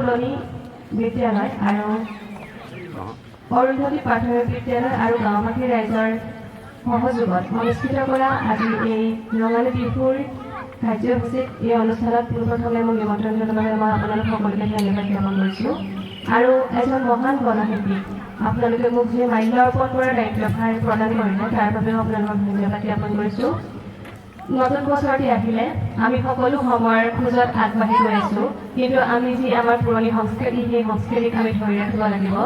ফুলনি বিদ্যালয় আৰু অৰুন্ধতী প্ৰাথমিক বিদ্যালয় আৰু গাঁওবাসী ৰাইজৰ সহযোগত অনুষ্ঠিত কৰা আজি এই ৰঙালী বিহুৰ কাৰ্যসূচীত এই অনুষ্ঠানত পোনপ্ৰথমে মোক নিমন্ত্ৰণ জনোৱাৰ বাবে মই আপোনালোক সকলোকে ধন্যবাদ জ্ঞাপন কৰিছোঁ। আৰু এজন মহান গণশিল্পী আপোনালোকে মোক যে মাল্য অৰ্পণ কৰাৰ দায়িত্বভাৰ প্ৰদান কৰিলে তাৰ বাবেও আপোনালোকক ধন্যবাদ জ্ঞাপন কৰিছোঁ। নতুন বছৰটি আহিলে আমি সকলো সময়ৰ খোজত আগবাঢ়ি গৈ আছোঁ, কিন্তু আমি যি আমাৰ পুৰণি সংস্কৃতি সেই সংস্কৃতিক আমি ধৰি ৰাখিব লাগিব।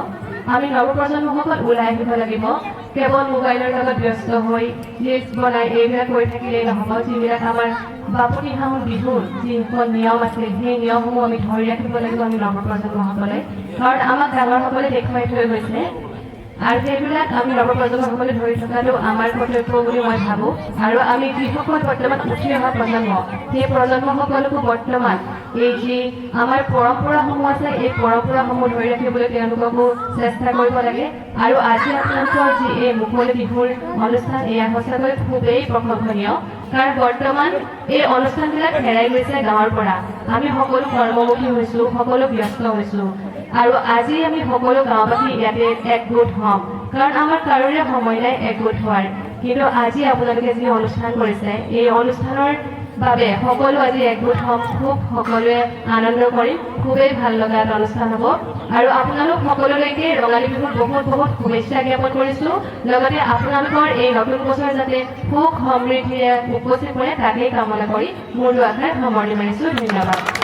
আমি নৱপ্ৰজন্মসকল ওলাই আহিব লাগিব। কেৱল মোবাইলৰ লগত ব্যস্ত হৈ ৰিলছ বনাই এইবিলাক কৰি থাকিলেই নহ'ব। যিবিলাক আমাৰ বাপতিসাহোন বিহুৰ যিসকল নিয়ম আছে সেই নিয়মসমূহ আমি ধৰি ৰাখিব লাগিব আমি নৱপ্ৰজন্মসকলে, কাৰণ আমাক ডাঙৰসকলে দেখুৱাই থৈ গৈছে আৰু সেইবিলাক আমি নৱপ্ৰজন্মসকলে ধৰি থকাটো আমাৰ কৰ্তব্য বুলি মই ভাবোঁ। আৰু আমি যিসকল বৰ্তমান উঠি অহা প্ৰজন্ম সেই প্ৰজন্মসকলকো বৰ্তমান এই যি আমাৰ পৰম্পৰাসমূহ আছে এই পৰম্পৰাসমূহ ধৰি ৰাখিবলৈ তেওঁলোককো চেষ্টা কৰিব লাগে। আৰু আজি আপোনালোকৰ যি এই মুকলি বিহুৰ অনুষ্ঠান এয়া সঁচাকৈ খুবেই প্ৰশংসনীয়, কাৰণ বৰ্তমান এই অনুষ্ঠানবিলাক হেৰাই গৈছে গাঁৱৰ পৰা। আমি সকলো কৰ্মমুখী হৈছোঁ, সকলো ব্যস্ত হৈছোঁ আৰু আজি আমি সকলো গাঁওবাসী ইয়াতে একগোট হ'ম, কাৰণ আমাৰ কাৰোৰে সময় নাই একগোট হোৱাৰ। কিন্তু আজি আপোনালোকে যি অনুষ্ঠান কৰিছে এই অনুষ্ঠানৰ বাবে সকলো আজি একগোট হ'ম, খুব সকলোৱে আনন্দ কৰিম, খুবেই ভাল লগা এটা অনুষ্ঠান হ'ব। আৰু আপোনালোক সকলোলৈকে ৰঙালী বিহুৰ বহুত বহুত শুভেচ্ছা জ্ঞাপন কৰিছোঁ। লগতে আপোনালোকৰ এই নতুন বছৰ যাতে সুখ সমৃদ্ধিৰে উপস্থিত কৰে তাকেই কামনা কৰি মোৰ দুআষাৰ সামৰণি মাৰিছোঁ। ধন্যবাদ।